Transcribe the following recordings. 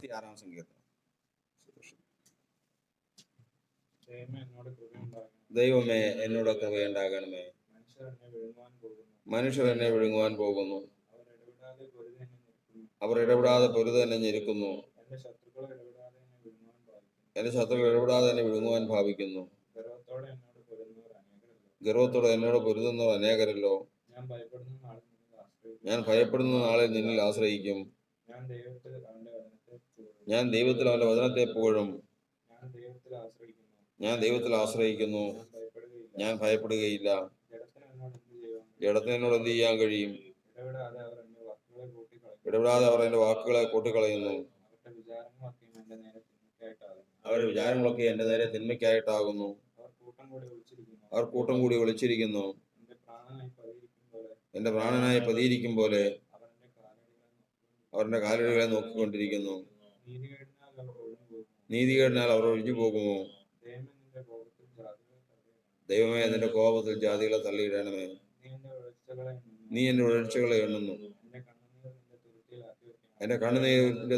56 സങ്കീർത്തനം. ദൈവമേ എന്നോട് കൃപയുണ്ടാകണമേ. മനുഷ്യർ എന്നെ വിഴുങ്ങുവാൻ പോകുന്നു. അവർ ഇടപെടാതെ പൊരുത് തന്നെ ഞെരുക്കുന്നു. എന്റെ ശത്രുക്കൾ ഇടപെടാതെ തന്നെ വിഴുങ്ങുവാൻ ഭാവിക്കുന്നു. ഗർവത്തോടെ എന്നോട് പൊരുതുന്നവർ അനേകരല്ലോ. ഞാൻ ഭയപ്പെടുന്ന നാളിൽ നിന്നിൽ ആശ്രയിക്കും. ഞാൻ ദൈവത്തിൽ അവന്റെ വചനത്തെ പുകഴും. ഞാൻ ദൈവത്തിൽ ആശ്രയിക്കുന്നു. ഞാൻ ഭയപ്പെടുകയില്ല. ജഡത്തിന് എന്നോട് എന്ത് ചെയ്യാൻ കഴിയും? ഇടപെടാതെ അവർ എന്റെ വാക്കുകളെ കൂട്ടിക്കളയുന്നു. അവരുടെ വിചാരങ്ങളൊക്കെ എന്റെ നേരെ തിന്മയ്ക്കായിട്ടാകുന്നു. അവർ കൂട്ടം കൂടി ഒളിച്ചിരിക്കുന്നു. എന്റെ പ്രാണനായി പതിയിരിക്കും പോലെ അവരുടെ കാലടികളെ നോക്കിക്കൊണ്ടിരിക്കുന്നു. നീതികേടിനാൽ അവർ ഒഴിഞ്ഞു പോകുമോ? ദൈവമേ നിന്റെ കോപത്തിൽ ജാതികളെ തള്ളിയിടണമേ. നീ എന്റെ ഉഴർച്ചകളെ എണ്ണുന്നു. എന്റെ കണ്ണുനീരിന്റെ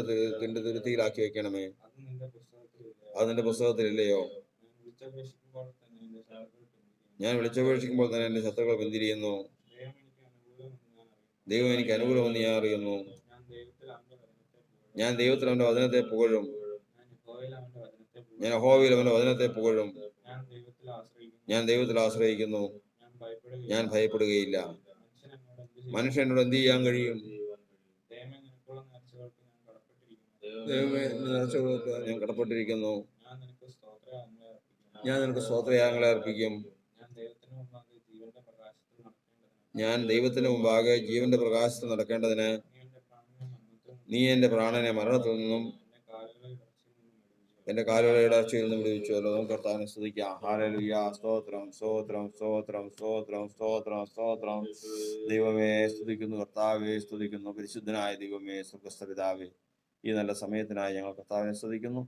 തുരുത്തിയിലാക്കി വെക്കണമേ. അത് നിന്റെ പുസ്തകത്തിലില്ലയോ? ഞാൻ വിളിച്ചപേക്ഷിക്കുമ്പോൾ തന്നെ എന്റെ ശത്രുക്കൾ പിന്തിരിയുന്നു. ദൈവം എനിക്ക് അനുകൂലമെന്ന് ഞാൻ അറിയുന്നു. ഞാൻ ദൈവത്തിൽ അവന്റെ വചനത്തെ പുകഴും. ഞാൻ യഹോവയിൽ അവന്റെ വചനത്തെ പുകഴും. ഞാൻ ദൈവത്തിൽ ആശ്രയിക്കുന്നു. ഞാൻ ഭയപ്പെടുകയില്ല. മനുഷ്യൻ എന്നോട് എന്ത് ചെയ്യാൻ കഴിയും? ദൈവമേ നേർച്ചകൾക്ക് ഞാൻ കടപ്പെട്ടിരിക്കുന്നു. ഞാൻ നിനക്ക് സ്തോത്രയാഗങ്ങളെ അർപ്പിക്കും. ഞാൻ ദൈവത്തിന് മുമ്പാകെ ജീവന്റെ പ്രകാശത്തിൽ നടക്കേണ്ടതിന് നീ എന്റെ പ്രാണനെ മരണത്തിൽ നിന്നും എന്റെ കാലുകളെ ഇടർച്ചയിൽ നിന്നും വിടുവിച്ചുവല്ലോ. നമുക്ക് കർത്താവിനെ സ്തുതിക്കാം. ഹല്ലേലൂയ. സ്തോത്രം സ്തോത്രം സ്തോത്രം സ്തോത്രം സ്തോത്രം സ്തോത്രം. ദൈവമേ സ്തുതിക്കുന്നു. കർത്താവെ സ്തുതിക്കുന്നു. പരിശുദ്ധനായ ദൈവമേ, സ്വർഗ്ഗസ്ഥ പിതാവേ, ഈ നല്ല സമയത്തിനായി ഞങ്ങൾ കർത്താവിനെ സ്തുതിക്കുന്നു.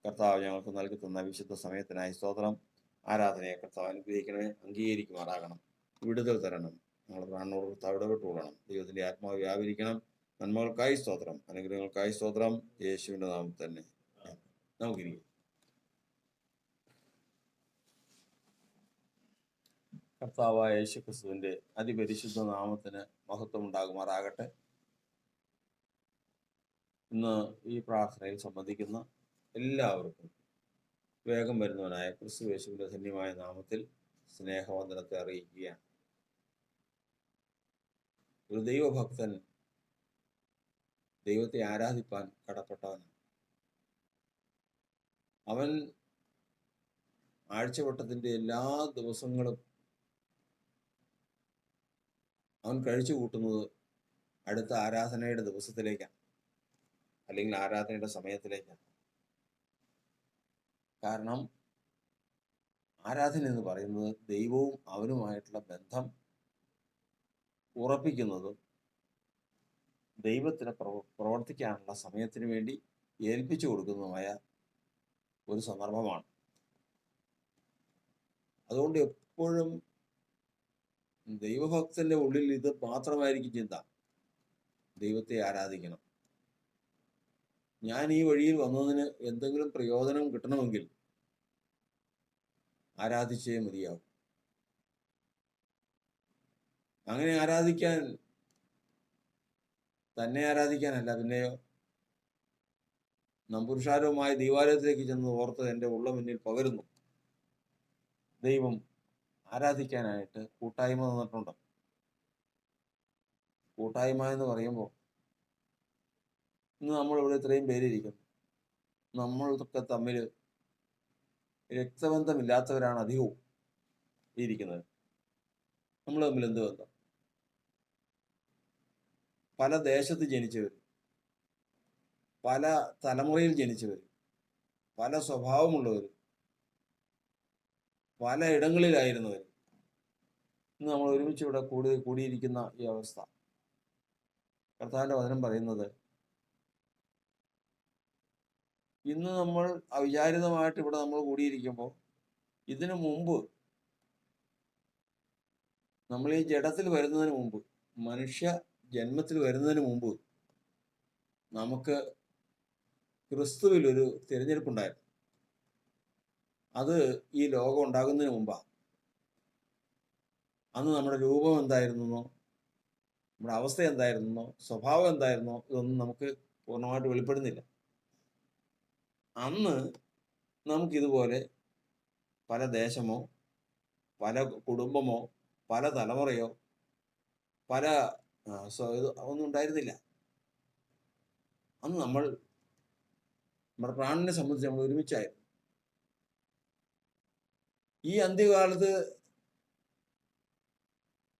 കർത്താവ് ഞങ്ങൾക്ക് നൽകി തന്ന വിശുദ്ധ സമയത്തിനായി സ്തോത്രം. ആരാധനയെ കർത്താവ് അനുഗ്രഹിക്കണമേ, അംഗീകരിക്കുമാറാകണം, വിടുതൽ തരണം. ഞങ്ങൾ പ്രാണനോട് കർത്താവ് ഇടപെട്ടുകൊള്ളണം. ദൈവത്തിന്റെ ആത്മാവ് വ്യാപരിക്കണം. നന്മകൾക്കായി സ്തോത്രം, അനുഗ്രഹങ്ങൾക്കായി സ്തോത്രം. യേശുവിന്റെ നാമത്തിൽ തന്നെ നമുക്കിരിക്കും. കർത്താവായ യേശുക്രിസ്തുവിന്റെ അതിപരിശുദ്ധ നാമത്തിന് മഹത്വം ഉണ്ടാകുമാറാകട്ടെ. ഇന്ന് ഈ പ്രാർത്ഥനയിൽ സംബന്ധിക്കുന്ന എല്ലാവർക്കും വേഗം വരുന്നവനായ ക്രിസ്തു യേശുവിന്റെ ധന്യമായ നാമത്തിൽ സ്നേഹവന്ദനത്തെ അറിയിക്കുകയാണ്. ഒരു ദൈവഭക്തൻ ദൈവത്തെ ആരാധിപ്പാൻ കടപ്പെട്ടവനാണ്. അവൻ ആഴ്ചവട്ടത്തിന്റെ എല്ലാ ദിവസങ്ങളും അവൻ കഴിച്ചു കൂട്ടുന്നത് അടുത്ത ആരാധനയുടെ ദിവസത്തിലേക്കാണ്, അല്ലെങ്കിൽ ആരാധനയുടെ സമയത്തിലേക്കാണ്. കാരണം ആരാധന എന്ന് പറയുന്നത് ദൈവവും അവനുമായിട്ടുള്ള ബന്ധം ഉറപ്പിക്കുന്നതും ദൈവത്തിന് പ്രവർത്തിക്കാനുള്ള സമയത്തിന് വേണ്ടി ഏൽപ്പിച്ചു കൊടുക്കുന്നതുമായ ഒരു സന്ദർഭമാണ്. അതുകൊണ്ട് എപ്പോഴും ദൈവഭക്തന്റെ ഉള്ളിൽ ഇത് മാത്രമായിരിക്കും ചിന്ത: ദൈവത്തെ ആരാധിക്കണം. ഞാൻ ഈ വഴിയിൽ വന്നതിന് എന്തെങ്കിലും പ്രയോജനം കിട്ടണമെങ്കിൽ ആരാധിച്ചേ മതിയാവും. അങ്ങനെ ആരാധിക്കാൻ, തന്നെ ആരാധിക്കാനല്ല, പിന്നെയോ നമ്പുരുഷാരവുമായ ദൈവാലയത്തിലേക്ക് ചെന്ന് ഓർത്ത് എൻ്റെ ഉള്ള മുന്നിൽ പകരുന്നു. ദൈവം ആരാധിക്കാനായിട്ട് കൂട്ടായ്മ തന്നിട്ടുണ്ട്. കൂട്ടായ്മ എന്ന് പറയുമ്പോൾ ഇന്ന് നമ്മളിവിടെ ഇത്രയും പേരിരിക്കുന്നു. നമ്മളൊക്കെ തമ്മിൽ രക്തബന്ധമില്ലാത്തവരാണ് അധികവും ഇരിക്കുന്നത്. നമ്മൾ തമ്മിൽ എന്ത് ബന്ധം? പല ദേശത്ത് ജനിച്ചവർ, പല തലമുറയിൽ ജനിച്ചവർ, പല സ്വഭാവമുള്ളവർ, പല ഇടങ്ങളിലായിരുന്നവർ, ഇന്ന് നമ്മൾ ഒരുമിച്ച് ഇവിടെ കൂടിയിരിക്കുന്ന ഈ അവസ്ഥ, കർത്താവിന്റെ വചനം പറയുന്നത് ഇന്ന് നമ്മൾ അവിചാരിതമായിട്ട് ഇവിടെ നമ്മൾ കൂടിയിരിക്കുമ്പോൾ, ഇതിനു മുമ്പ് നമ്മൾ ഈ ജഡത്തിൽ വരുന്നതിന് മുമ്പ്, മനുഷ്യ ജന്മത്തിൽ വരുന്നതിന് മുമ്പ് നമുക്ക് ക്രിസ്തുവിൽ ഒരു തിരഞ്ഞെടുപ്പുണ്ടായിരുന്നു. അത് ഈ ലോകം ഉണ്ടാകുന്നതിന് മുമ്പാണ്. അന്ന് നമ്മുടെ രൂപം എന്തായിരുന്നോ, നമ്മുടെ അവസ്ഥ എന്തായിരുന്നോ, സ്വഭാവം എന്തായിരുന്നോ, ഇതൊന്നും നമുക്ക് പൂർണ്ണമായിട്ട് വെളിപ്പെടുന്നില്ല. അന്ന് നമുക്കിതുപോലെ പല ദേശമോ, പല കുടുംബമോ, പല തലമുറയോ, പല ഒന്നും ഉണ്ടായിരുന്നില്ല. അന്ന് നമ്മുടെ പ്രാണനെ സംബന്ധിച്ച് നമ്മൾ ഒരുമിച്ചായിരുന്നു. ഈ അന്ത്യകാലത്ത്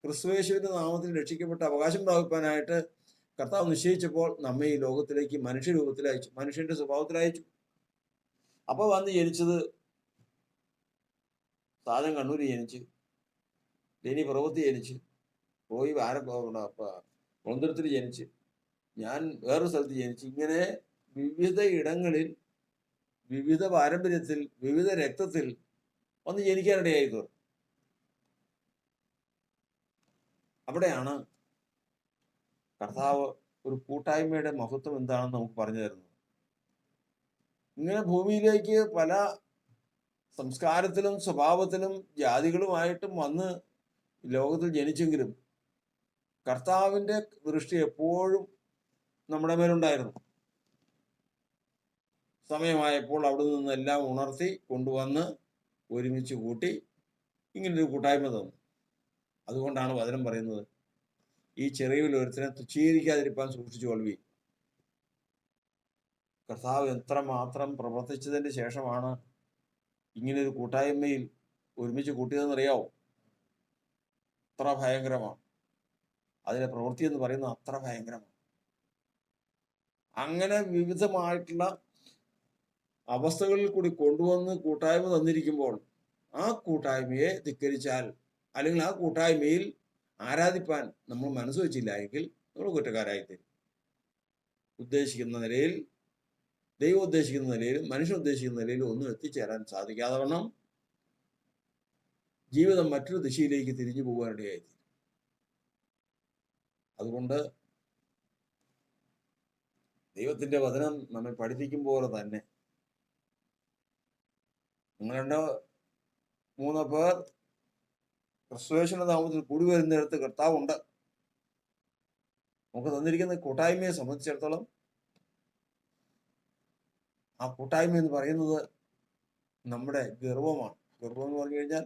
ക്രിസ്തുയേശുവിന്റെ നാമത്തിൽ രക്ഷിക്കപ്പെട്ട അവകാശം പ്രാപിക്കാനായിട്ട് കർത്താവ് നിശ്ചയിച്ചപ്പോൾ നമ്മെ ഈ ലോകത്തിലേക്ക് മനുഷ്യരൂപത്തിൽ അയച്ചു, മനുഷ്യന്റെ സ്വഭാവത്തിൽ അയച്ചു. അപ്പൊ വന്ന് ജനിച്ചത് സാധനം കണ്ണൂര് ജനിച്ച്, ലേനി പ്രവൃത്തി ജനിച്ച്, പോയി കൊന്തരത്തിൽ ജനിച്ച്, ഞാൻ വേറൊരു സ്ഥലത്ത് ജനിച്ച്, ഇങ്ങനെ വിവിധ ഇടങ്ങളിൽ, വിവിധ പാരമ്പര്യത്തിൽ, വിവിധ രക്തത്തിൽ വന്ന് ജനിക്കാനിടയായി തീർന്നു. അവിടെയാണ് കർത്താവ് ഒരു കൂട്ടായ്മയുടെ മഹത്വം എന്താണെന്ന് നമുക്ക് പറഞ്ഞു തരുന്നത്. ഇങ്ങനെ ഭൂമിയിലേക്ക് പല സംസ്കാരത്തിലും സ്വഭാവത്തിലും ജാതികളുമായിട്ടും വന്ന് ലോകത്തിൽ ജനിച്ചെങ്കിലും കർത്താവിന്റെ ദൃഷ്ടി എപ്പോഴും നമ്മുടെ മേലുണ്ടായിരുന്നു. സമയമായപ്പോൾ അവിടെ നിന്നെല്ലാം ഉണർത്തി കൊണ്ടുവന്ന് ഒരുമിച്ച് കൂട്ടി ഇങ്ങനൊരു കൂട്ടായ്മ തന്നു. അതുകൊണ്ടാണ് വചനം പറയുന്നത്, ഈ ചെറിയവിൽ ഒരുത്തനെ തുച്ഛീകരിക്കാതിരിക്കാൻ സൂക്ഷിച്ചു കൊള്ളുവീൻ. കർത്താവ് എത്രമാത്രം പ്രവർത്തിച്ചതിന് ശേഷമാണ് ഇങ്ങനൊരു കൂട്ടായ്മയിൽ ഒരുമിച്ച് കൂട്ടിയതെന്നറിയാവോ? അത്ര ഭയങ്കരമാണ് അതിലെ പ്രവൃത്തി എന്ന് പറയുന്നത്, അത്ര ഭയങ്കരമാണ്. അങ്ങനെ വിവിധമായിട്ടുള്ള അവസ്ഥകളിൽ കൂടി കൊണ്ടുവന്ന് കൂട്ടായ്മ തന്നിരിക്കുമ്പോൾ ആ കൂട്ടായ്മയെ ധിക്കരിച്ചാൽ, അല്ലെങ്കിൽ ആ കൂട്ടായ്മയിൽ ആരാധിപ്പാൻ നമ്മൾ മനസ്സ് വെച്ചില്ല എങ്കിൽ നമ്മൾ കുറ്റക്കാരായിത്തീരും. ഉദ്ദേശിക്കുന്ന നിലയിൽ, ദൈവം ഉദ്ദേശിക്കുന്ന നിലയിലും മനുഷ്യൻ ഉദ്ദേശിക്കുന്ന നിലയിലും ഒന്നും എത്തിച്ചേരാൻ സാധിക്കാതെ വണ്ണം ജീവിതം മറ്റൊരു ദിശയിലേക്ക് തിരിഞ്ഞു പോകാനിടയായിത്തീരും. അതുകൊണ്ട് ദൈവത്തിന്റെ വചനം നമ്മെ പഠിപ്പിക്കും പോലെ തന്നെ, നിങ്ങൾ 2-3 പേർ ക്രിസ്തുയേശുവിന്റെ നാമത്തിൽ കൂടി വരുന്നിടത്ത് കർത്താവുണ്ട്. നമുക്ക് തന്നിരിക്കുന്ന കൂട്ടായ്മയെ സംബന്ധിച്ചിടത്തോളം ആ കൂട്ടായ്മ എന്ന് പറയുന്നത് നമ്മുടെ ഗർവമാണ്. ഗർവം എന്ന് പറഞ്ഞു കഴിഞ്ഞാൽ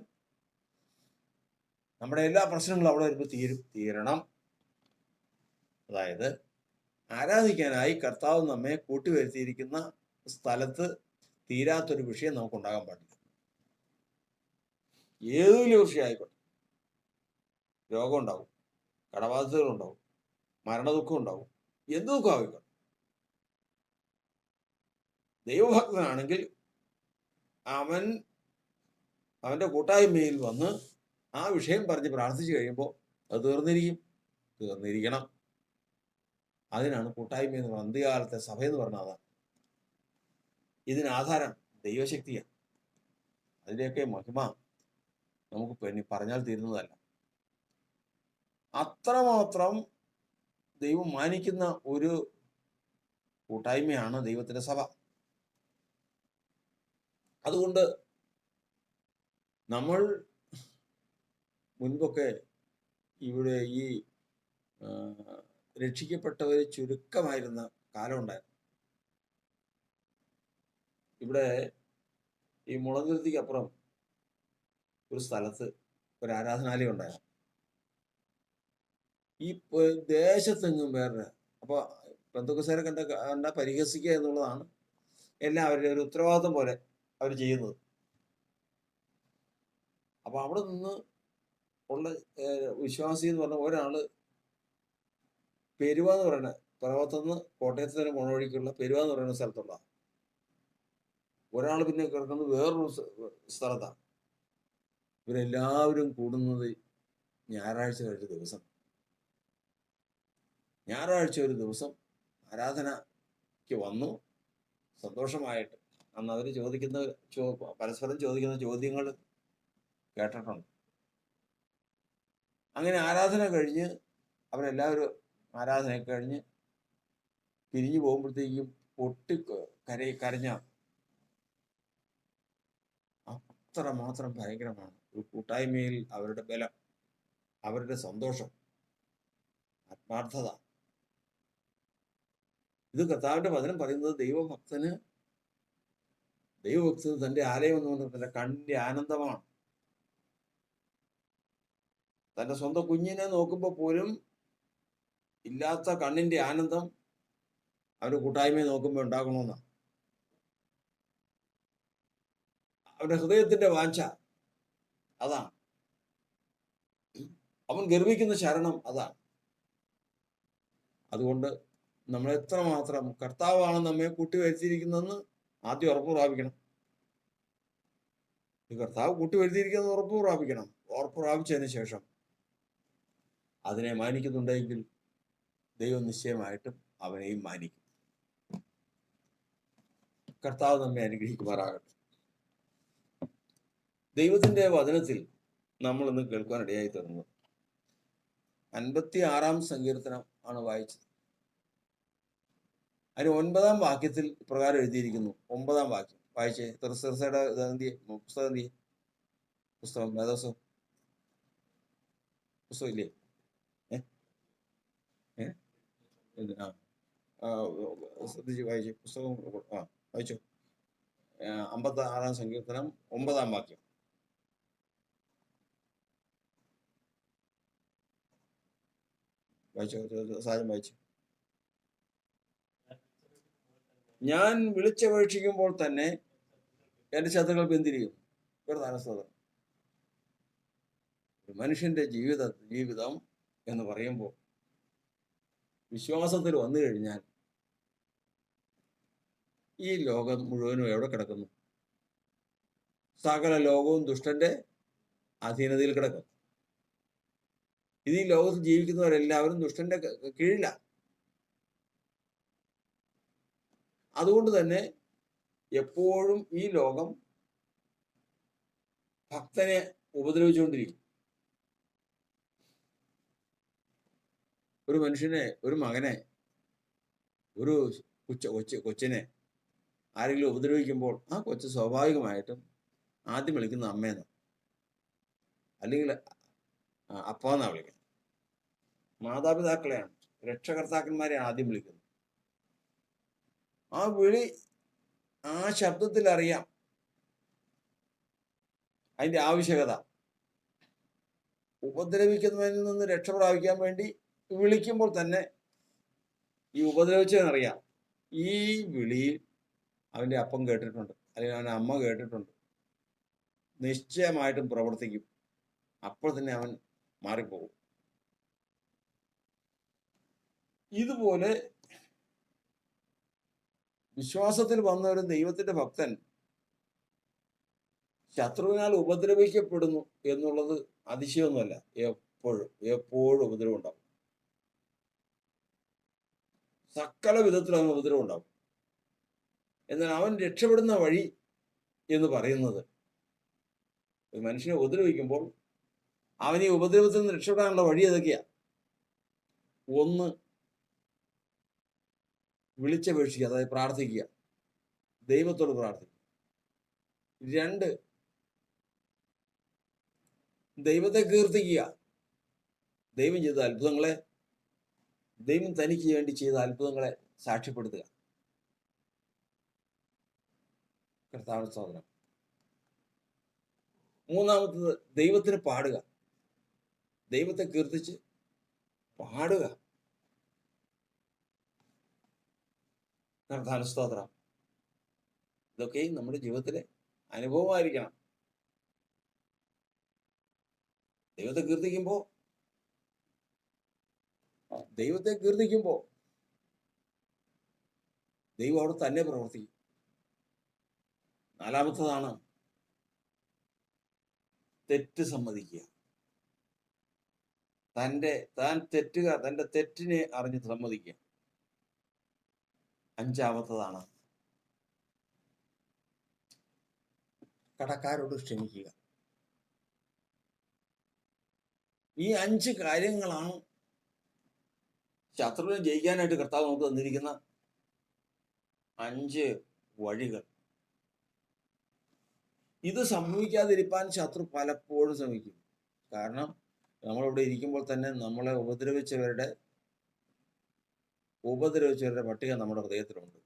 നമ്മുടെ എല്ലാ പ്രശ്നങ്ങളും അവിടെ വരുമ്പോൾ തീരണം. അതായത് ആരാധിക്കാനായി കർത്താവ് നമ്മെ കൂട്ടിവരുത്തിയിരിക്കുന്ന സ്ഥലത്ത് തീരാത്തൊരു വിഷയം നമുക്കുണ്ടാകാൻ പാടില്ല. ഏതെങ്കിലും വിഷയം ആയിക്കോട്ടെ, രോഗം ഉണ്ടാവും, കടബാധ്യതകൾ ഉണ്ടാവും, മരണദുഃഖം ഉണ്ടാവും, എന്ത് ദുഃഖം ആയിക്കോട്ടെ, ദൈവഭക്തനാണെങ്കിൽ അവന്റെ കൂട്ടായ്മയിൽ വന്ന് ആ വിഷയം പറഞ്ഞ് പ്രാർത്ഥിച്ചു കഴിയുമ്പോൾ അത് തീർന്നിരിക്കണം. അതിനാണ് കൂട്ടായ്മ എന്ന് പറയുന്നത്. അന്ത്യകാലത്തെ സഭ എന്ന് പറഞ്ഞാൽ അതാണ്. ഇതിനാധാരം ദൈവശക്തിയാണ്. അതിൻ്റെയൊക്കെ മഹിമ നമുക്ക് പറഞ്ഞാൽ തീരുന്നതല്ല. അത്രമാത്രം ദൈവം മാനിക്കുന്ന ഒരു കൂട്ടായ്മയാണ് ദൈവത്തിന്റെ സഭ. അതുകൊണ്ട് നമ്മൾ മുൻപൊക്കെ ഇവിടെ ഈ രക്ഷിക്കപ്പെട്ടവർ ചുരുക്കമായിരുന്ന കാലമുണ്ടായിരുന്നു. ഇവിടെ ഈ മുളന്തുരുത്തിക്കപ്പുറം ഒരു സ്ഥലത്ത് ഒരു ആരാധനാലയം ഉണ്ടായിരുന്നു. ഈ ദേശത്തെങ്ങും വേറെ, അപ്പൊ പെന്തക്കോസ്തുകാരെ കണ്ട പരിഹസിക്കുക എന്നുള്ളതാണ് എല്ലാവരുടെയും ഒരു ഉത്തരവാദിത്വം പോലെ അവർ ചെയ്യുന്നത്. അപ്പൊ അവിടെ നിന്ന് ഉള്ള വിശ്വാസി എന്ന് പറഞ്ഞ ഒരാള് പെരുവ എന്ന് പറയുന്ന, പിറവത്തുനിന്ന് കോട്ടയത്തിന് പോണവഴിക്കുള്ള പെരുവ എന്ന് പറയുന്ന സ്ഥലത്തുള്ള ഒരാൾ പിന്നെ കിടക്കുന്നത് വേറൊരു സ്ഥലത്താണ്. ഇവരെല്ലാവരും കൂടുന്നത് ഞായറാഴ്ച ഒരു ദിവസം. ഞായറാഴ്ച ഒരു ദിവസം ആരാധനയ്ക്ക് വന്നു സന്തോഷമായിട്ട്. അന്ന് അവർ പരസ്പരം ചോദിക്കുന്ന ചോദ്യങ്ങൾ കേട്ടിട്ടുണ്ട്. അങ്ങനെ ആരാധന കഴിഞ്ഞ് അവരെല്ലാവരും ആരാധന കഴിഞ്ഞ് പിരിഞ്ഞു പോകുമ്പോഴത്തേക്കും കരഞ്ഞ അത്ര മാത്രം ഭയങ്കരമാണ്. ഒരു കൂട്ടായ്മയിൽ അവരുടെ ബലം, അവരുടെ സന്തോഷം, ആത്മാർത്ഥത. ഇത് കർത്താവിന്റെ വചനം പറയുന്നത് ദൈവഭക്തന് തന്റെ ആലയം എന്ന് പറഞ്ഞാൽ തന്റെ കണ്ണിന്റെ ആനന്ദമാണ്. തന്റെ സ്വന്തം കുഞ്ഞിനെ നോക്കുമ്പോൾ പോലും ഇല്ലാത്ത കണ്ണിന്റെ ആനന്ദം അവരുടെ കൂട്ടായ്മയെ നോക്കുമ്പോൾ ഉണ്ടാകണമെന്നാണ് അവരുടെ ഹൃദയത്തിന്റെ വാഞ്ച. അതാണ് അവൻ ഗർവിക്കുന്ന ശരണം, അതാണ്. അതുകൊണ്ട് നമ്മൾ എത്രമാത്രം കർത്താവാണ് നമ്മെ കൂട്ടിവരുത്തിയിരിക്കുന്നതെന്ന് ആദ്യം ഉറപ്പ് പ്രാപിക്കണം. കർത്താവ് കൂട്ടിവരുത്തിയിരിക്കുന്നത് ഉറപ്പ് പ്രാപിക്കണം. ഉറപ്പ് പ്രാപിച്ചതിന് ശേഷം അതിനെ മാനിക്കുന്നുണ്ടെങ്കിൽ ദൈവം നിശ്ചയമായിട്ടും അവനെയും മാനിക്കും. കർത്താവ് നമ്മെ അനുഗ്രഹിക്കുമാറാകട്ടെ. ദൈവത്തിന്റെ വചനത്തിൽ നമ്മൾ ഇന്ന് കേൾക്കാൻ ഇടയായി തീർന്നത് 56 സങ്കീർത്തനം ആണ് വായിച്ചത്. അതിന് 9-ാം വാക്യത്തിൽ പ്രകാരം എഴുതിയിരിക്കുന്നു. 9-ാം വാക്യം വായിച്ചേ. തെർസയുടെ പുസ്തകം പുസ്തകം ഇല്ലേ? ശ്രദ്ധിച്ച് വായിച്ചേ പുസ്തകം. വായിച്ചോ. 56-ാം സങ്കീർത്തനം 9-ാം വാക്യം. വായിച്ചോ, സാഹചര്യം വായിച്ചു. ഞാൻ വിളിച്ചപേക്ഷിക്കുമ്പോൾ തന്നെ എൻ്റെ ശത്രുക്കൾ പിന്തിരിയും. പ്രധാനസ്തോത്രം. മനുഷ്യന്റെ ജീവിതം എന്ന് പറയുമ്പോൾ വിശ്വാസത്തിൽ വന്നു കഴിഞ്ഞാൽ ഈ ലോകം മുഴുവനും എവിടെ കിടക്കുന്നു? സകല ലോകവും ദുഷ്ടന്റെ അധീനതയിൽ കിടക്കും. ഇത് ഈ ലോകത്ത് ജീവിക്കുന്നവരെല്ലാവരും ദുഷ്ടന്റെ കീഴിലാണ്. അതുകൊണ്ട് തന്നെ എപ്പോഴും ഈ ലോകം ഭക്തനെ ഉപദ്രവിച്ചുകൊണ്ടിരിക്കും. ഒരു മനുഷ്യനെ, ഒരു മകനെ, ഒരു കൊച്ചിനെ ആരെങ്കിലും ഉപദ്രവിക്കുമ്പോൾ ആ കൊച്ച് സ്വാഭാവികമായിട്ടും ആദ്യം വിളിക്കുന്ന അമ്മേന്ന്, അല്ലെങ്കിൽ അപ്പാന്നാ വിളിക്കുന്നത്. മാതാപിതാക്കളെയാണ്, രക്ഷകർത്താക്കന്മാരെയാണ് ആദ്യം വിളിക്കുന്നത്. ആ വിളി, ആ ശബ്ദത്തിൽ അറിയാം അതിന്റെ ആവശ്യകത. ഉപദ്രവിക്കുന്നവരിൽ നിന്ന് രക്ഷ പ്രാപിക്കാൻ വേണ്ടി വിളിക്കുമ്പോൾ തന്നെ ഈ ഉപദ്രവിച്ചവനറിയാം ഈ വിളിയിൽ അവന്റെ അപ്പം കേട്ടിട്ടുണ്ട്, അല്ലെങ്കിൽ അവൻ്റെ അമ്മ കേട്ടിട്ടുണ്ട്. നിശ്ചയമായിട്ടും പ്രവർത്തിക്കും. അപ്പോൾ തന്നെ അവൻ മാറിപ്പോകും. ഇതുപോലെ വിശ്വാസത്തിൽ വന്ന ഒരു ദൈവത്തിന്റെ ഭക്തൻ ശത്രുവിനാൽ ഉപദ്രവിക്കപ്പെടുന്നു എന്നുള്ളത് അതിശയമൊന്നുമല്ല. എപ്പോഴും ഉപദ്രവം ഉണ്ടാവും. സകല വിധത്തിലും അവൻ ഉപദ്രവം ഉണ്ടാവും. എന്നാൽ അവൻ രക്ഷപ്പെടുന്ന വഴി എന്ന് പറയുന്നത്, ഒരു മനുഷ്യനെ ഉപദ്രവിക്കുമ്പോൾ അവൻ ഈ ഉപദ്രവത്തിൽ നിന്ന് രക്ഷപ്പെടാനുള്ള വഴി ഏതൊക്കെയാ? ഒന്ന്, വിളിച്ചപേക്ഷിക്കുക, അതായത് പ്രാർത്ഥിക്കുക, ദൈവത്തോട് പ്രാർത്ഥിക്കുക. 2, ദൈവത്തെ കീർത്തിക്കുക. ദൈവം ചെയ്ത അത്ഭുതങ്ങളെ, ദൈവം തനിക്ക് വേണ്ടി ചെയ്ത അത്ഭുതങ്ങളെ സാക്ഷ്യപ്പെടുത്തുക. കർത്താവിന്റെ സ്തോത്രം. 3-ാമത്തത് ദൈവത്തിന് പാടുക. ദൈവത്തെ കീർത്തിച്ച് പാടുക. കർത്താവിന്റെ സ്തോത്രം. ഇതൊക്കെയും നമ്മുടെ ജീവിതത്തിലെ അനുഭവമായിരിക്കണം. ദൈവത്തെ കീർത്തിക്കുമ്പോ ദൈവം അവിടെ തന്നെ പ്രവർത്തിക്കും. 4-ാമത്തതാണ് തെറ്റ് സമ്മതിക്കുക. തന്റെ തെറ്റിനെ അറിഞ്ഞ് സമ്മതിക്കുക. 5-ാമത്തതാണ് കടക്കാരോട് ക്ഷമിക്കുക. ഈ 5 കാര്യങ്ങളാണ് ശത്രുവിനെ ജയിക്കാനായിട്ട് കർത്താവ് നമുക്ക് തന്നിരിക്കുന്ന 5 വഴികൾ. ഇത് സംഭവിക്കാതിരിക്കാൻ ശത്രു പലപ്പോഴും ശ്രമിക്കും. കാരണം നമ്മളിവിടെ ഇരിക്കുമ്പോൾ തന്നെ നമ്മളെ ഉപദ്രവിച്ചവരുടെ പട്ടിക നമ്മുടെ ഹൃദയത്തിലുണ്ട്.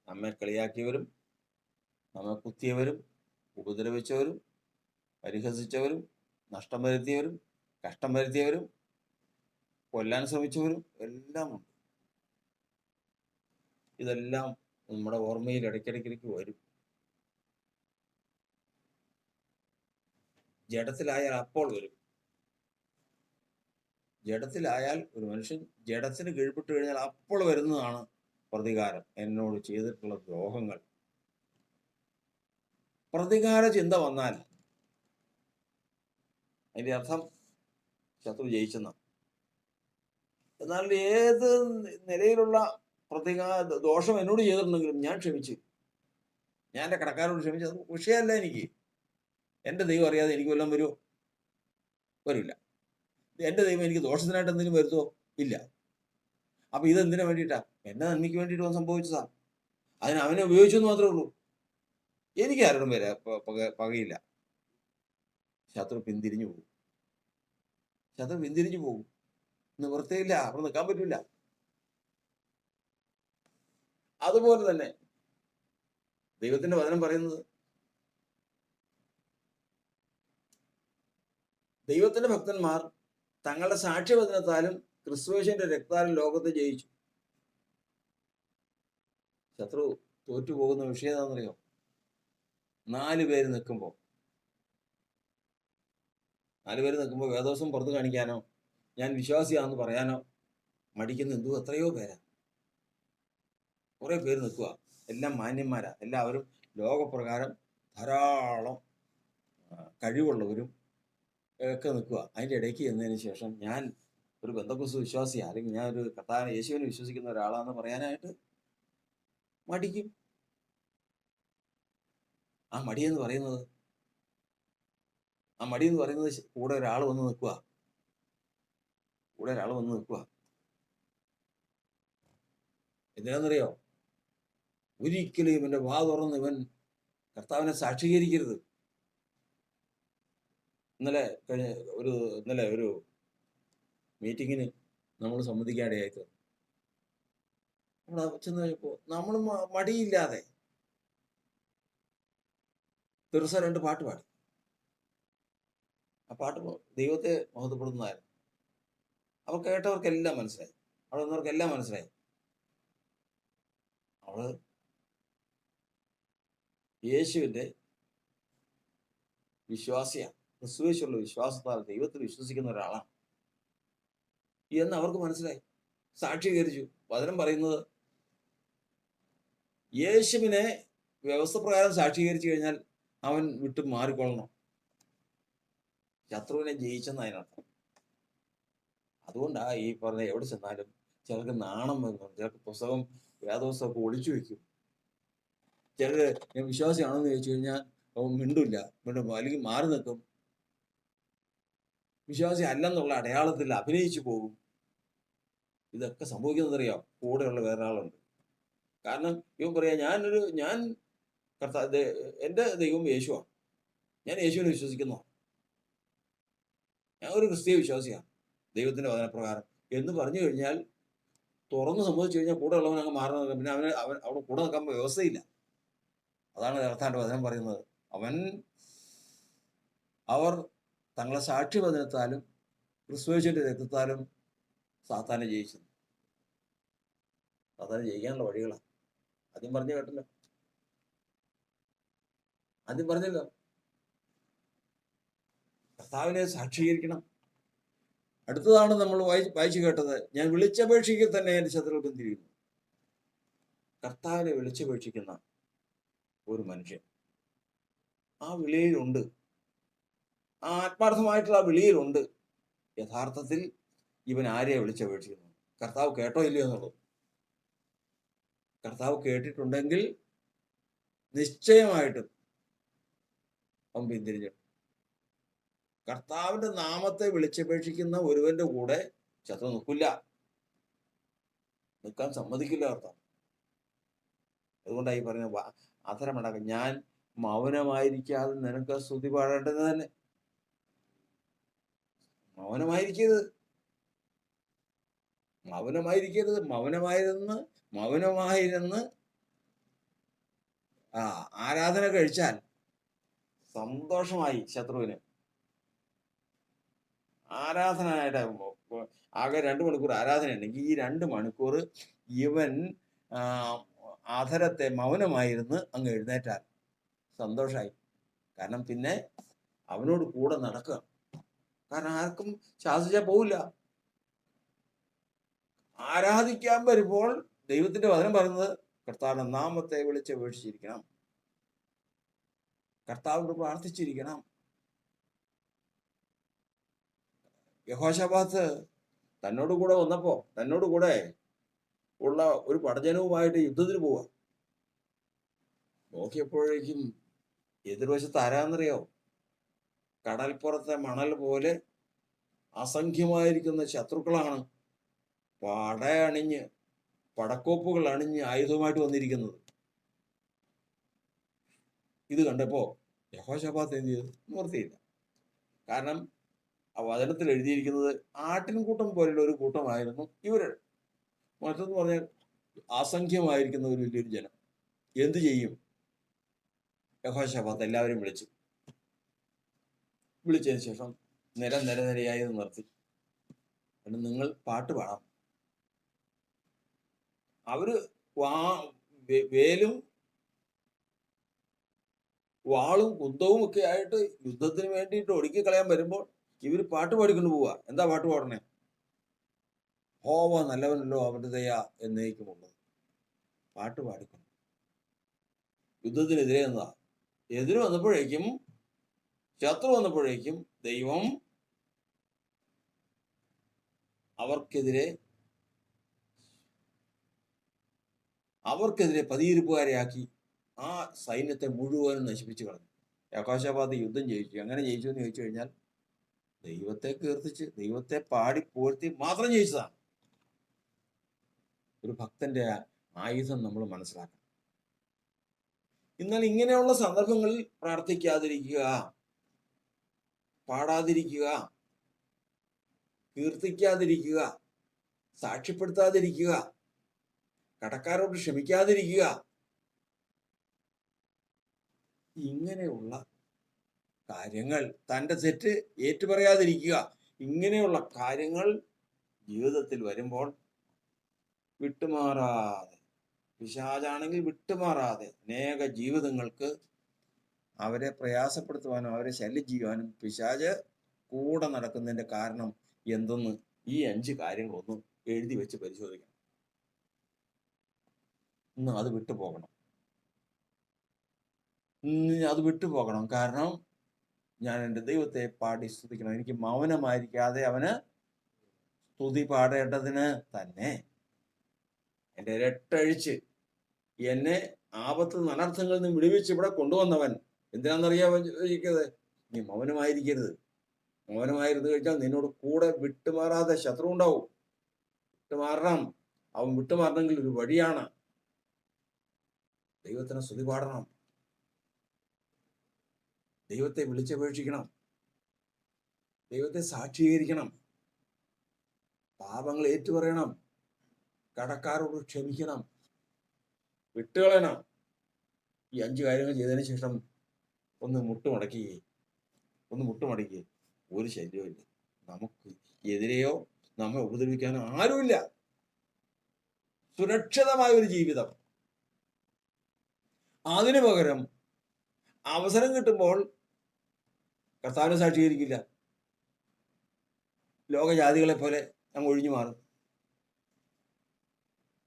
നമ്മെ കളിയാക്കിയവരും, നമ്മെ കുത്തിയവരും, ഉപദ്രവിച്ചവരും, പരിഹസിച്ചവരും, നഷ്ടം വരുത്തിയവരും, കഷ്ടം വരുത്തിയവരും, കൊല്ലാൻ ശ്രമിച്ചവരും എല്ലാം ഉണ്ട്. ഇതെല്ലാം നമ്മുടെ ഓർമ്മയിൽ ഇടയ്ക്കിടയ്ക്ക് വരും. ജഡത്തിലായാൽ അപ്പോൾ വരും. ജഡത്തിലായാൽ ഒരു മനുഷ്യൻ ജഡത്തിന് കീഴ്പ്പെട്ട് കഴിഞ്ഞാൽ അപ്പോൾ വരുന്നതാണ് പ്രതികാരം. എന്നോട് ചെയ്തിട്ടുള്ള ദ്രോഹങ്ങൾ. പ്രതികാര ചിന്ത വന്നാൽ അതിന്റെ അർത്ഥം ശത്രു ജയിച്ചെന്ന. എന്നാൽ ഏത് നിലയിലുള്ള ദോഷം എന്നോട് ചെയ്തിട്ടുണ്ടെങ്കിലും ഞാൻ ക്ഷമിച്ചു. ഞാൻ എൻ്റെ കടക്കാരോട് ക്ഷമിച്ചു. അത് വിഷയമല്ല എനിക്ക്. എൻ്റെ ദൈവം അറിയാതെ എനിക്ക് വല്ലതും വരുമോ? വരില്ല. എൻ്റെ ദൈവം എനിക്ക് ദോഷത്തിനായിട്ട് എന്തെങ്കിലും വരുത്തോ? ഇല്ല. അപ്പൊ ഇതെന്തിനു വേണ്ടിയിട്ടാ? എന്നെ നന്മയ്ക്ക് വേണ്ടിയിട്ട് സംഭവിച്ചതാ. അതിന് അവനെ ഉപയോഗിച്ചു എന്ന് മാത്രമേ ഉള്ളൂ. എനിക്ക് ആരോടും പകയില്ല. ശത്രു പിന്തിരിഞ്ഞു പോകും. നിവൃത്തിയില്ല. അവിടെ നിൽക്കാൻ പറ്റില്ല. അതുപോലെ തന്നെ ദൈവത്തിന്റെ വചനം പറയുന്നത്, ദൈവത്തിന്റെ ഭക്തന്മാർ തങ്ങളുടെ സാക്ഷ്യവചനത്താലും ക്രിസ്തുയേശുവിന്റെ രക്തത്താലും ലോകത്തെ ജയിച്ചു. ശത്രു തോറ്റുപോകുന്ന വിഷയം എന്താണെന്നറിയോ? 4 പേര് നിൽക്കുമ്പോൾ വേദോസം പുറത്ത് കാണിക്കാനോ ഞാൻ വിശ്വാസിയാണെന്ന് പറയാനോ മടിക്കുന്ന എത്രയോ പേരാ. കുറെ പേര് നിൽക്കുക. എല്ലാം മാന്യന്മാരാ. എല്ലാവരും ലോകപ്രകാരം ധാരാളം കഴിവുള്ളവരും ഒക്കെ നിൽക്കുക. അതിൻ്റെ ഇടയ്ക്ക് ചെന്നതിന് ശേഷം ഞാൻ ഒരു പെന്തക്കോസ്ത് വിശ്വാസിയാ, അല്ലെങ്കിൽ ഞാൻ ഒരു കർത്താവിനെ യേശുവിനെ വിശ്വസിക്കുന്ന ഒരാളാന്ന് പറയാനായിട്ട് മടിക്കും. ആ മടിയെന്ന് പറയുന്നത് കൂടെ ഒരാൾ വന്ന് നിൽക്കുക. എന്തിനാണെന്നറിയോ? ഒരിക്കലും ഇവന്റെ വാ തുറന്ന് ഇവൻ കർത്താവിനെ സാക്ഷീകരിക്കരുത്. ഇന്നലെ ഒരു മീറ്റിങ്ങിന് നമ്മൾ സംബന്ധിക്കാനിടയായിട്ട് അവിടെ ചെന്ന് കഴിഞ്ഞപ്പോ നമ്മൾ മടിയില്ലാതെ തെർസ 2 പാട്ട് പാടി. ആ പാട്ട് ദൈവത്തെ മഹത്വപ്പെടുന്നതായിരുന്നു. അവ കേട്ടവർക്കെല്ലാം മനസ്സിലായി. അവിടെ നിന്നവർക്കെല്ലാം മനസ്സിലായി അവള് യേശുവിന്റെ വിശ്വാസിയാണ്. ക്രിസ്തുയേശുള്ള വിശ്വാസത്താൽ ദൈവത്തിൽ വിശ്വസിക്കുന്ന ഒരാളാണ് എന്ന് അവർക്ക് മനസ്സിലായി. സാക്ഷീകരിച്ചു. വചനം പറയുന്നത് യേശുവിനെ വ്യവസ്ഥ പ്രകാരം സാക്ഷീകരിച്ചു കഴിഞ്ഞാൽ അവൻ വിട്ട് മാറിക്കൊള്ളണം. ശത്രുവിനെ ജയിച്ചെന്ന് അതിനർത്ഥം. അതുകൊണ്ടാ ഈ പറഞ്ഞ എവിടെ ചെന്നാലും ചിലർക്ക് നാണം വന്നു, ചിലർക്ക് പുസ്തകം വേദപുസ്തകമൊക്കെ ഒളിച്ചു വെക്കും. ചിലര് ഞാൻ വിശ്വാസിയാണെന്ന് ചോദിച്ചു കഴിഞ്ഞാൽ അവൻ മിണ്ടില്ല, അല്ലെങ്കിൽ മാറി നിൽക്കും. വിശ്വാസി അല്ലെന്നുള്ള അടയാളത്തിൽ അഭിനയിച്ചു പോകും. ഇതൊക്കെ സംഭവിക്കുന്നത് അറിയാം. കൂടെയുള്ള വേറൊരാളുണ്ട്. കാരണം ഇവൻ പറയാ ഞാൻ എൻ്റെ ദൈവം യേശുവാണ്, ഞാൻ യേശുവിനെ വിശ്വസിക്കുന്നു, ഞാൻ ഒരു ക്രിസ്തീയ വിശ്വാസിയാണ് ദൈവത്തിന്റെ വചനപ്രകാരം എന്ന് പറഞ്ഞു കഴിഞ്ഞാൽ, തുറന്ന് സംഭവിച്ചു കഴിഞ്ഞാൽ കൂടെ ഉള്ളവൻ അങ്ങ് മാറി നിൽക്കാം. പിന്നെ അവൻ അവിടെ കൂടെ നിൽക്കാൻ വ്യവസ്ഥയില്ല. അതാണ് കർത്താവിന്റെ വചനം പറയുന്നത്. അവർ തങ്ങളെ സാക്ഷ്യവചനത്താലും ക്രിസ്തുയേശുവിന്റെ രക്തത്താലും സാത്താനെ ജയിച്ചു. സാത്താനെ ജയിക്കാനുള്ള വഴികളാണ് ആദ്യം പറഞ്ഞല്ലോ. കർത്താവിനെ സാക്ഷീകരിക്കണം. അടുത്തതാണ് നമ്മൾ വായിച്ചു കേട്ടത്, ഞാൻ വിളിച്ചപേക്ഷിക്കുക തന്നെ എൻ്റെ ശത്രുക്കൾ പിന്തിരിയുന്നു. കർത്താവിനെ വിളിച്ചപേക്ഷിക്കുന്ന ഒരു മനുഷ്യൻ ആ വിളിയിലുണ്ട്, ആ ആത്മാർത്ഥമായിട്ടുള്ള വിളിയിലുണ്ട്. യഥാർത്ഥത്തിൽ ഇവൻ ആരെയാ വിളിച്ചപേക്ഷിക്കുന്നു? കർത്താവ് കേട്ടോ ഇല്ലയോ എന്നുള്ളത്. കർത്താവ് കേട്ടിട്ടുണ്ടെങ്കിൽ നിശ്ചയമായിട്ടും അവൻ പിന്തിരിഞ്ഞു. കർത്താവിന്റെ നാമത്തെ വിളിച്ചപേക്ഷിക്കുന്ന ഒരുവന്റെ കൂടെ ശത്രു നിൽക്കില്ല, നിൽക്കാൻ സമ്മതിക്കില്ല കർത്താവ്. അതുകൊണ്ടായി പറഞ്ഞ അധരമടക്കം ഞാൻ മൗനമായിരിക്കാതെ നിനക്ക് സ്തുതി പാടേണ്ടത് തന്നെ. മൗനമായിരിക്കരുത്, മൗനമായിരിക്കരുത്. മൗനമായിരുന്ന് ആരാധന കഴിച്ചാൽ സന്തോഷമായി ശത്രുവിന്. ആരാധനയായിട്ട് ആകെ 2 മണിക്കൂർ ആരാധന ഉണ്ടെങ്കിൽ ഈ 2 മണിക്കൂർ ഇവൻ ആധരത്തെ മൗനമായിരുന്ന് അങ്ങ് എഴുന്നേറ്റാൽ സന്തോഷമായി. കാരണം പിന്നെ അവനോട് കൂടെ നടക്കുക. കാരണം ആർക്കും ശാസിച്ചാൽ പോവില്ല. ആരാധിക്കാൻ വരുമ്പോൾ ദൈവത്തിന്റെ വചനം പറയുന്നത് കർത്താവിന്റെ നാമത്തെ വിളിച്ചപേക്ഷിച്ചിരിക്കണം, കർത്താവിനോട് പ്രാർത്ഥിച്ചിരിക്കണം. യഹോശാഫാത്ത് തന്നോട് കൂടെ വന്നപ്പോ തന്നോട് കൂടെ ഉള്ള ഒരു പടജനവുമായിട്ട് യുദ്ധത്തിന് പോവാ. നോക്കിയപ്പോഴേക്കും എതിർവശത്ത് ആരാന്നറിയോ? കടൽപ്പുറത്തെ മണൽ പോലെ അസംഖ്യമായിരിക്കുന്ന ശത്രുക്കളാണ് പടയണിഞ്ഞ് പടക്കോപ്പുകൾ അണിഞ്ഞ് ആയുധമായിട്ട് വന്നിരിക്കുന്നത്. ഇത് കണ്ടപ്പോ യഹോശാഫാത്ത് എന്ത് ചെയ്തു? നിവൃത്തിയില്ല. കാരണം ആ വചനത്തിൽ എഴുതിയിരിക്കുന്നത് ആട്ടിൻകൂട്ടം പോലുള്ള ഒരു കൂട്ടമായിരുന്നു ഇവര്. മറ്റൊന്ന് പറഞ്ഞാൽ അസംഖ്യമായിരിക്കുന്ന ഒരു വലിയൊരു ജനം. എന്തു ചെയ്യും? യഹോശാഫാത്ത് എല്ലാവരും വിളിച്ചതിന് ശേഷം നിരയായി നിർത്തി. നിങ്ങൾ പാട്ട് പാടാം. അവര് വേലും വാളും കുന്തവും ഒക്കെ ആയിട്ട് യുദ്ധത്തിന് വേണ്ടിയിട്ട് ഒടുക്കി കളയാൻ വരുമ്പോൾ ഇവര് പാട്ട് പാടിക്കൊണ്ട് പോവുക. എന്താ പാട്ട് പാടണേ? ഹോവ നല്ലവനല്ലോ, അവന്റെ ദയ എന്നേക്കുമുള്ളത്. പാട്ട് പാടിക്കൊണ്ട് യുദ്ധത്തിനെതിരെ എന്നതാ. എതിര് വന്നപ്പോഴേക്കും, ശത്രു വന്നപ്പോഴേക്കും ദൈവം അവർക്കെതിരെ പതിയിരിപ്പുകാരെയാക്കി ആ സൈന്യത്തെ മുഴുവനും നശിപ്പിച്ചു കളഞ്ഞു. യഹോശാഫാത്ത് യുദ്ധം ജയിച്ചു. എങ്ങനെ ജയിച്ചു എന്ന് ചോദിച്ചു കഴിഞ്ഞാൽ ദൈവത്തെ കീർത്തിച്ച്, ദൈവത്തെ പാടി പൂഴ്ത്തി മാത്രം ജയിച്ചതാണ്. ഒരു ഭക്തന്റെ ആയുധം നമ്മൾ മനസ്സിലാക്കണം. എന്നാൽ ഇങ്ങനെയുള്ള സന്ദർഭങ്ങളിൽ പ്രാർത്ഥിക്കാതിരിക്കുക, പാടാതിരിക്കുക, കീർത്തിക്കാതിരിക്കുക, സാക്ഷ്യപ്പെടുത്താതിരിക്കുക, കടക്കാരോട് ക്ഷമിക്കാതിരിക്കുക, ഇങ്ങനെയുള്ള കാര്യങ്ങൾ, തൻ്റെ തെറ്റ് ഏറ്റുപറയാതിരിക്കുക, ഇങ്ങനെയുള്ള കാര്യങ്ങൾ ജീവിതത്തിൽ വരുമ്പോൾ വിട്ടുമാറാതെ, പിശാചാണെങ്കിൽ വിട്ടുമാറാതെ അനേക ജീവിതങ്ങൾക്ക് അവരെ പ്രയാസപ്പെടുത്തുവാനും അവരെ ശല്യം ചെയ്യുവാനും പിശാച് കൂടെ നടക്കുന്നതിന്റെ കാരണം എന്തെന്ന് ഈ 5 കാര്യങ്ങളൊന്നും എഴുതി വെച്ച് പരിശോധിക്കണം. ഇന്ന് അത് വിട്ടുപോകണം. കാരണം ഞാൻ എൻ്റെ ദൈവത്തെ പാടി സ്തുതിക്കണം. എനിക്ക് മൗനമായിരിക്കാതെ അവന് സ്തുതി പാടേണ്ടതിന് തന്നെ. എൻ്റെ രട്ടഴിച്ച് എന്നെ ആപത്ത് അനർത്ഥങ്ങളിൽ നിന്ന് വിടുവിച്ച് ഇവിടെ കൊണ്ടുവന്നവൻ എന്തിനാണെന്നറിയാതെ നീ മൗനമായിരിക്കരുത്. മൗനമായിരുന്നു കഴിഞ്ഞാൽ നിന്നോട് കൂടെ വിട്ടുമാറാതെ ശത്രു ഉണ്ടാവും. വിട്ടുമാറണം. അവൻ വിട്ടുമാറണമെങ്കിൽ ഒരു വഴിയാണ്. ദൈവത്തിന് സ്തുതി പാടണം, ദൈവത്തെ വിളിച്ചപേക്ഷിക്കണം, ദൈവത്തെ സാക്ഷീകരിക്കണം, പാപങ്ങൾ ഏറ്റുപറയണം, കടക്കാരോട് ക്ഷമിക്കണം, വിട്ടുകളയണം. ഈ 5 കാര്യങ്ങൾ ചെയ്തതിനു ശേഷം ഒന്ന് മുട്ടുമടക്കി ഒരു ശല്യവും ഇല്ല. നമുക്ക് എതിരെയോ നമ്മെ ഉപദ്രവിക്കാനോ ആരുമില്ല. സുരക്ഷിതമായ ഒരു ജീവിതം. അതിനു പകരം അവസരം കിട്ടുമ്പോൾ കർത്താവിനെ സാക്ഷീകരിക്കില്ല. ലോകജാതികളെ പോലെ അങ്ങ് ഒഴിഞ്ഞു മാറും.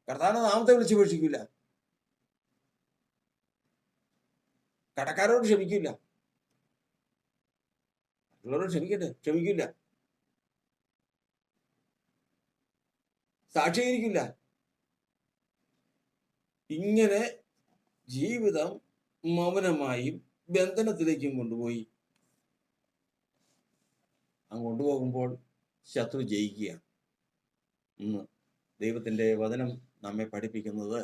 കർത്താവിന്റെ നാമത്തെ വിളിച്ചപേക്ഷിക്കില്ല. കടക്കാരോട് ക്ഷമിക്കില്ല. മറ്റുള്ളവരോട് ക്ഷമിക്കില്ല. സാക്ഷീകരിക്കില്ല. ഇങ്ങനെ ജീവിതം മൗനമായും ബന്ധനത്തിലേക്കും കൊണ്ടുപോയി കൊണ്ടുപോകുമ്പോൾ ശത്രു ജയിക്കുക. ഇന്ന് ദൈവത്തിന്റെ വചനം നമ്മെ പഠിപ്പിക്കുന്നത്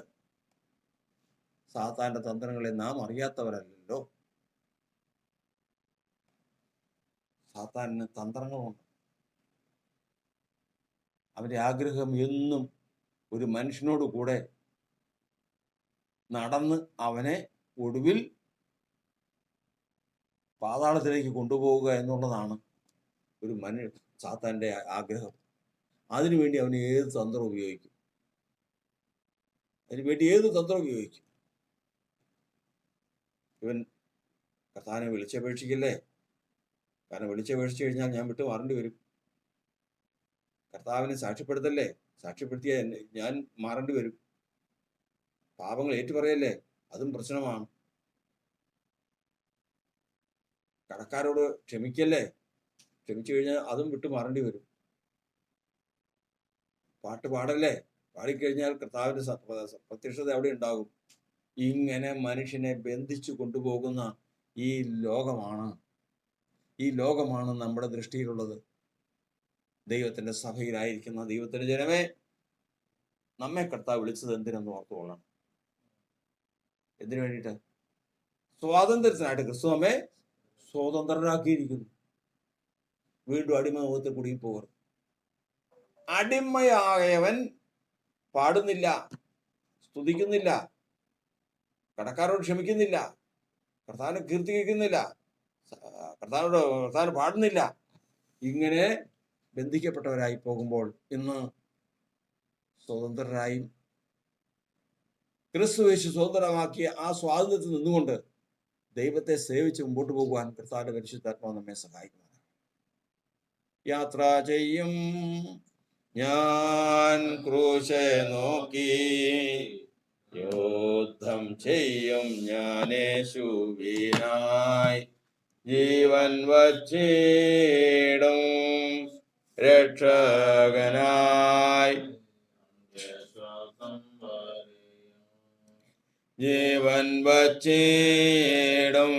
സാത്താന്റെ തന്ത്രങ്ങളെ നാം അറിയാത്തവരല്ലോ. സാത്താന് തന്ത്രങ്ങളുണ്ട്. അവന്റെ ആഗ്രഹം എന്നും ഒരു മനുഷ്യനോട് കൂടെ നടന്ന് അവനെ ഒടുവിൽ പാതാളത്തിലേക്ക് കൊണ്ടുപോവുക എന്നുള്ളതാണ് ഒരു സാത്താന്റെ ആഗ്രഹം. അതിനുവേണ്ടി അവന് ഏത് തന്ത്രം ഉപയോഗിക്കും. ഇവൻ കർത്താവിനെ വിളിച്ചപേക്ഷിക്കില്ലേ? കാരണം വിളിച്ചപേക്ഷിച്ചു കഴിഞ്ഞാൽ ഞാൻ വിട്ടു മാറേണ്ടി വരും. കർത്താവിനെ സാക്ഷ്യപ്പെടുത്തല്ലേ? സാക്ഷ്യപ്പെടുത്തിയ ഞാൻ മാറേണ്ടി വരും. പാപങ്ങൾ ഏറ്റുപറയല്ലേ? അതും പ്രശ്നമാണ്. കടക്കാരോട് ക്ഷമിക്കല്ലേ? ക്ഷമിച്ചു കഴിഞ്ഞാൽ അതും വിട്ടു മാറേണ്ടി വരും. പാട്ട് പാടല്ലേ? പാടിക്കഴിഞ്ഞാൽ കർത്താവിന്റെ പ്രത്യക്ഷത അവിടെ ഉണ്ടാകും. ഇങ്ങനെ മനുഷ്യനെ ബന്ധിച്ചു കൊണ്ടുപോകുന്ന ഈ ലോകമാണ് നമ്മുടെ ദൃഷ്ടിയിലുള്ളത്. ദൈവത്തിന്റെ സഭയിലായിരിക്കുന്ന ദൈവത്തിന്റെ ജനമേ, നമ്മെ കർത്താവ് വിളിച്ചത് എന്തിനെന്ന് ഓർത്തുകൊള്ളണം. എന്തിനു വേണ്ടിയിട്ട്? സ്വാതന്ത്ര്യത്തിനായിട്ട്. ക്രിസ്തു നമ്മെ സ്വതന്ത്രരാക്കിയിരിക്കുന്നു. വീണ്ടും അടിമമുഖത്തിൽ കുടുങ്ങി പോകരുത്. അടിമയായവൻ പാടുന്നില്ല, സ്തുതിക്കുന്നില്ല, കടക്കാരോട് ക്ഷമിക്കുന്നില്ല, കർത്താവിനെ കീർത്തിക്കുന്നില്ല, കർത്താവിന് പാടുന്നില്ല. ഇങ്ങനെ ബന്ധിക്കപ്പെട്ടവരായി പോകുമ്പോൾ ഇന്ന് സ്വതന്ത്രരായും ക്രിസ്തു യേശു സ്വതന്ത്രമാക്കിയ ആ സ്വാതന്ത്ര്യത്തിൽ നിന്നുകൊണ്ട് ദൈവത്തെ സേവിച്ച് മുമ്പോട്ട് പോകുവാൻ കർത്താവിന്റെ പരിശുദ്ധാത്മാവ് നമ്മെ സഹായിക്കുന്നു. യാത്ര ചെയ്യും ഞാൻ ക്രൂശെ നോക്കി, യുദ്ധം ചെയ്യും ഞാൻ യേശുവിനായി, ജീവൻ വച്ചിടും രക്ഷകനായി, ജീവൻ വച്ചിടും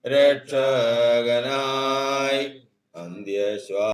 രക്ഷകനായി, അന്ത്യശ്വാസം